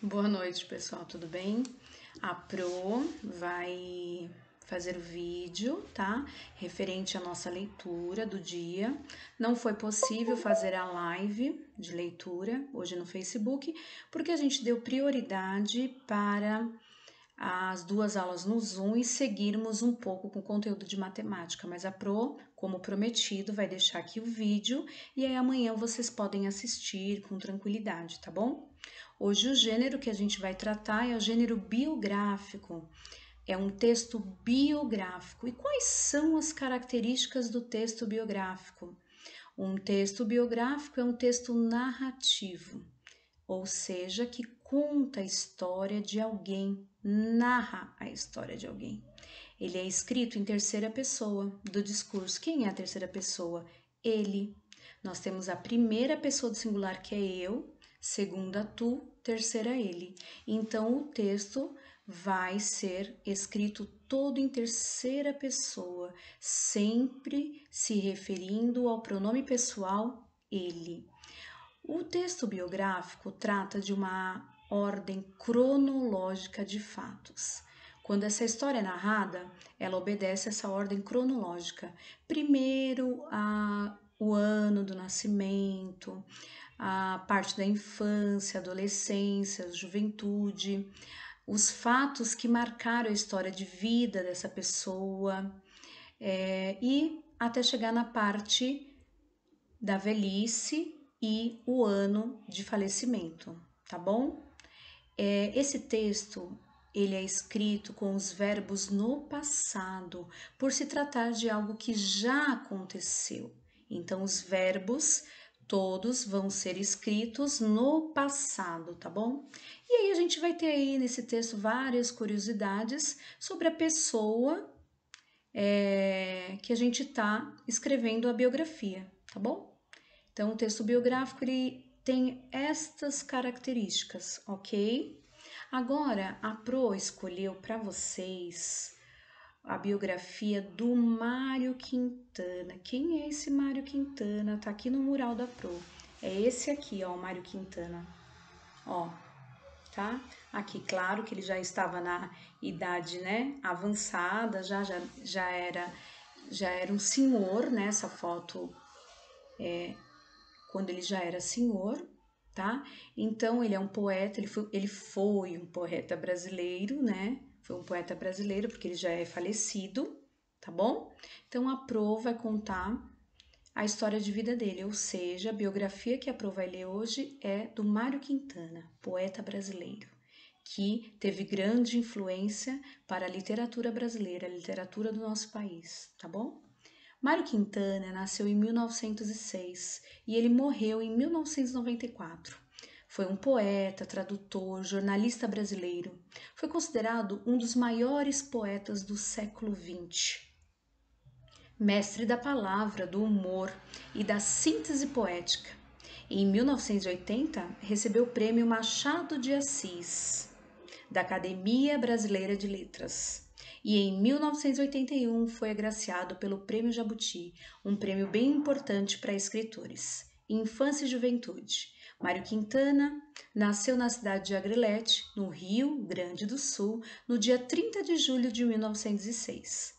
Boa noite, pessoal, tudo bem? A Pro vai fazer o vídeo, tá? Referente à nossa leitura do dia. Não foi possível fazer a live de leitura hoje no Facebook, porque a gente deu prioridade para as duas aulas no Zoom e seguirmos um pouco com o conteúdo de matemática. Mas a Pro, como prometido, vai deixar aqui o vídeo e aí amanhã vocês podem assistir com tranquilidade, tá bom? Hoje o gênero que a gente vai tratar é o gênero biográfico. É um texto biográfico. E quais são as características do texto biográfico? Um texto biográfico é um texto narrativo, ou seja, que conta a história de alguém, narra a história de alguém. Ele é escrito em terceira pessoa do discurso. Quem é a terceira pessoa? Ele. Nós temos a primeira pessoa do singular, que é eu, segunda tu, terceira ele. Então o texto vai ser escrito todo em terceira pessoa, sempre se referindo ao pronome pessoal ele. O texto biográfico trata de uma ordem cronológica de fatos. Quando essa história é narrada, ela obedece essa ordem cronológica. Primeiro, o ano do nascimento, a parte da infância, adolescência, juventude, os fatos que marcaram a história de vida dessa pessoa, e até chegar na parte da velhice e o ano de falecimento, tá bom? Esse texto ele é escrito com os verbos no passado, por se tratar de algo que já aconteceu. Então, os verbos todos vão ser escritos no passado, tá bom? E aí a gente vai ter aí nesse texto várias curiosidades sobre a pessoa que a gente está escrevendo a biografia, tá bom? Então, o texto biográfico ele tem estas características, ok? Agora, a Pro escolheu para vocês a biografia do Mário Quintana. Quem é esse Mário Quintana? Tá aqui no mural da Pro. É esse aqui, ó, o Mário Quintana. Ó, tá? Aqui, claro que ele já estava na idade, né, avançada, já era um senhor, né? Essa foto quando ele já era senhor, tá? Então ele é um poeta, ele foi um poeta brasileiro, né? Foi um poeta brasileiro porque ele já é falecido, tá bom? Então a Pro vai contar a história de vida dele, ou seja, a biografia que a Pro vai ler hoje é do Mário Quintana, poeta brasileiro, que teve grande influência para a literatura brasileira, a literatura do nosso país, tá bom? Mário Quintana nasceu em 1906 e ele morreu em 1994. Foi um poeta, tradutor, jornalista brasileiro. Foi considerado um dos maiores poetas do século XX. Mestre da palavra, do humor e da síntese poética. Em 1980, recebeu o prêmio Machado de Assis, da Academia Brasileira de Letras. E em 1981 foi agraciado pelo Prêmio Jabuti, um prêmio bem importante para escritores. Infância e Juventude. Mário Quintana nasceu na cidade de Agrelete, no Rio Grande do Sul, no dia 30 de julho de 1906.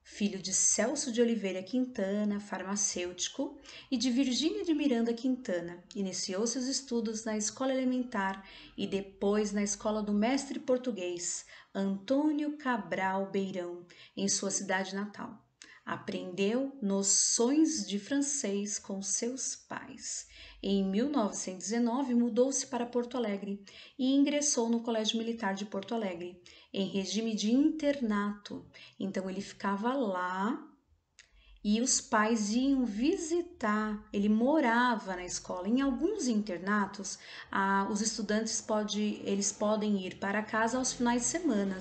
Filho de Celso de Oliveira Quintana, farmacêutico, e de Virgínia de Miranda Quintana, iniciou seus estudos na escola elementar e depois na escola do mestre português Antônio Cabral Beirão, em sua cidade natal. Aprendeu noções de francês com seus pais. Em 1919, mudou-se para Porto Alegre e ingressou no Colégio Militar de Porto Alegre, em regime de internato. Então, ele ficava lá e os pais iam visitar. Ele morava na escola. Em alguns internatos, os estudantes eles podem ir para casa aos finais de semana,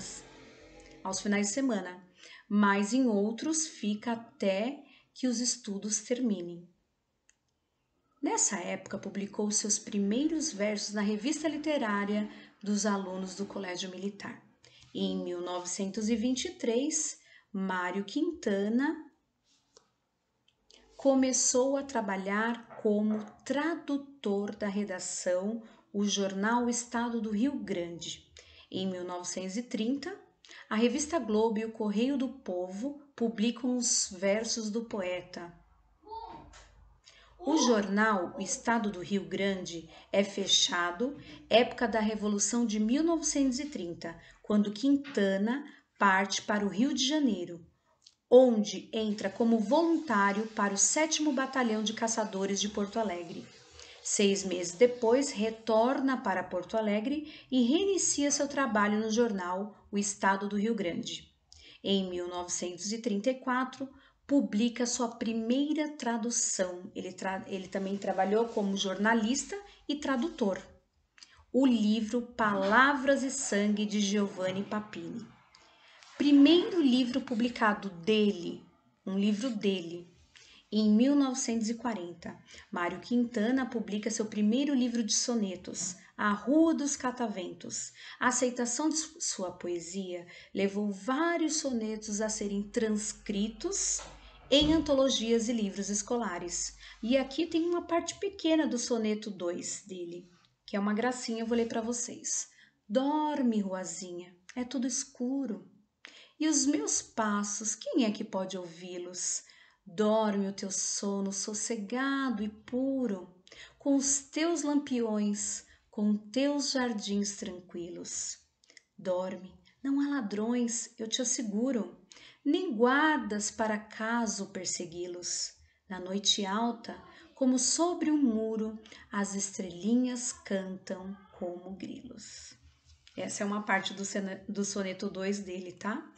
mas em outros fica até que os estudos terminem. Nessa época, publicou seus primeiros versos na revista literária dos alunos do Colégio Militar. Em 1923, Mário Quintana começou a trabalhar como tradutor da redação O Jornal Estado do Rio Grande. Em 1930, a revista Globo e o Correio do Povo publicam os versos do poeta. O jornal O Estado do Rio Grande é fechado época da Revolução de 1930, quando Quintana parte para o Rio de Janeiro, onde entra como voluntário para o 7º Batalhão de Caçadores de Porto Alegre. 6 meses depois, retorna para Porto Alegre e reinicia seu trabalho no jornal O Estado do Rio Grande. Em 1934, publica sua primeira tradução. Ele também trabalhou como jornalista e tradutor. O livro Palavras e Sangue, de Giovanni Papini. Primeiro livro publicado dele, um livro dele. Em 1940, Mário Quintana publica seu primeiro livro de sonetos, A Rua dos Cataventos. A aceitação de sua poesia levou vários sonetos a serem transcritos em antologias e livros escolares. E aqui tem uma parte pequena do soneto 2 dele, que é uma gracinha, eu vou ler para vocês. Dorme, ruazinha, é tudo escuro. E os meus passos, quem é que pode ouvi-los? Dorme o teu sono sossegado e puro, com os teus lampiões, com teus jardins tranquilos. Dorme, não há ladrões, eu te asseguro, nem guardas para caso persegui-los. Na noite alta, como sobre um muro, as estrelinhas cantam como grilos. Essa é uma parte do soneto 2 dele, tá?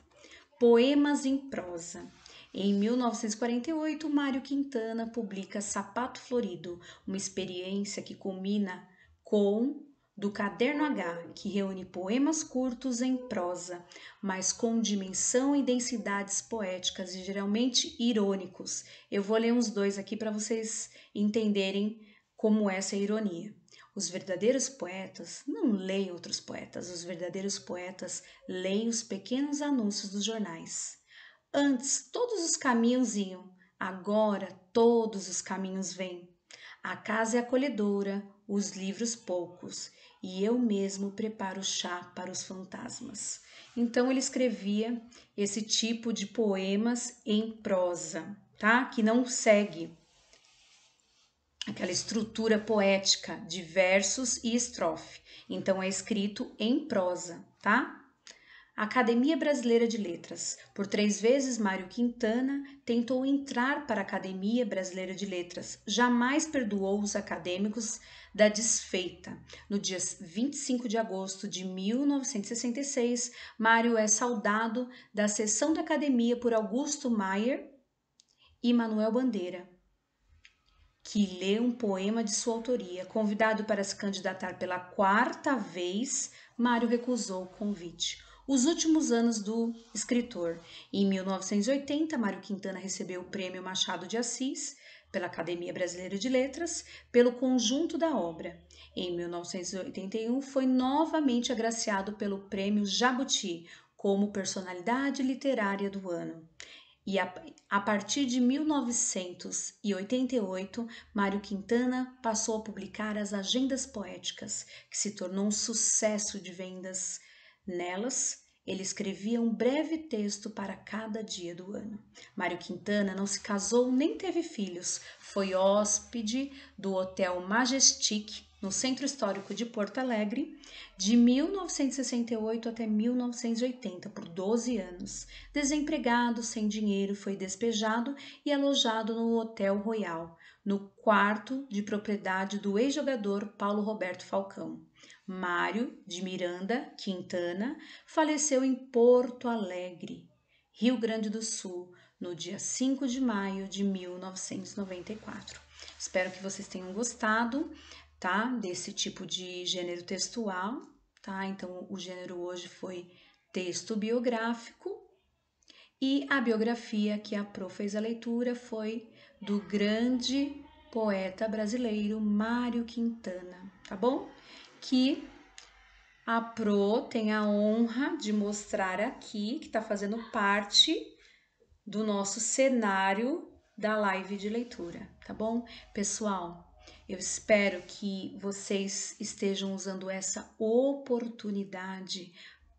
Poemas em prosa. Em 1948, Mário Quintana publica Sapato Florido, uma experiência que culmina com Do Caderno H, que reúne poemas curtos em prosa, mas com dimensão e densidades poéticas e geralmente irônicos. Eu vou ler uns dois aqui para vocês entenderem como essa ironia. Os verdadeiros poetas não leem outros poetas, os verdadeiros poetas leem os pequenos anúncios dos jornais. Antes todos os caminhos iam, agora todos os caminhos vêm. A casa é acolhedora, os livros poucos, e eu mesmo preparo chá para os fantasmas. Então ele escrevia esse tipo de poemas em prosa, tá? Que não segue aquela estrutura poética de versos e estrofe. Então é escrito em prosa, tá? Academia Brasileira de Letras. Por 3 vezes, Mário Quintana tentou entrar para a Academia Brasileira de Letras. Jamais perdoou os acadêmicos da desfeita. No dia 25 de agosto de 1966, Mário é saudado da sessão da Academia por Augusto Maier e Manuel Bandeira, que lê um poema de sua autoria. Convidado para se candidatar pela 4ª vez, Mário recusou o convite. Os últimos anos do escritor. Em 1980, Mário Quintana recebeu o Prêmio Machado de Assis pela Academia Brasileira de Letras pelo conjunto da obra. Em 1981, foi novamente agraciado pelo Prêmio Jabuti como personalidade literária do ano. E a partir de 1988, Mário Quintana passou a publicar as Agendas Poéticas, que se tornou um sucesso de vendas. Nelas, ele escrevia um breve texto para cada dia do ano. Mário Quintana não se casou nem teve filhos. Foi hóspede do Hotel Majestic, no Centro Histórico de Porto Alegre, de 1968 até 1980, por 12 anos. Desempregado, sem dinheiro, foi despejado e alojado no Hotel Royal, no quarto de propriedade do ex-jogador Paulo Roberto Falcão. Mário de Miranda Quintana faleceu em Porto Alegre, Rio Grande do Sul, no dia 5 de maio de 1994. Espero que vocês tenham gostado, tá? Desse tipo de gênero textual, tá? Então, o gênero hoje foi texto biográfico e a biografia que a Pro fez a leitura foi do grande poeta brasileiro Mário Quintana, tá bom? Que a Pro tem a honra de mostrar aqui, que está fazendo parte do nosso cenário da live de leitura, tá bom? Pessoal, eu espero que vocês estejam usando essa oportunidade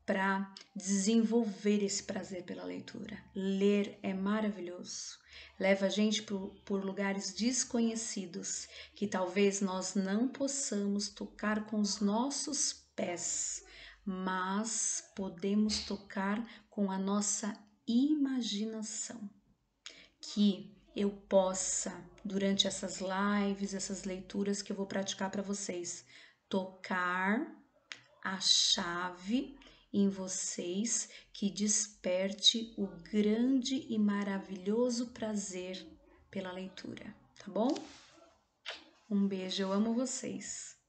para desenvolver esse prazer pela leitura. Ler é maravilhoso. Leva a gente por lugares desconhecidos que talvez nós não possamos tocar com os nossos pés, mas podemos tocar com a nossa imaginação. Que eu possa, durante essas lives, essas leituras que eu vou praticar para vocês, tocar a chave em vocês que desperte o grande e maravilhoso prazer pela leitura, tá bom? Um beijo, eu amo vocês.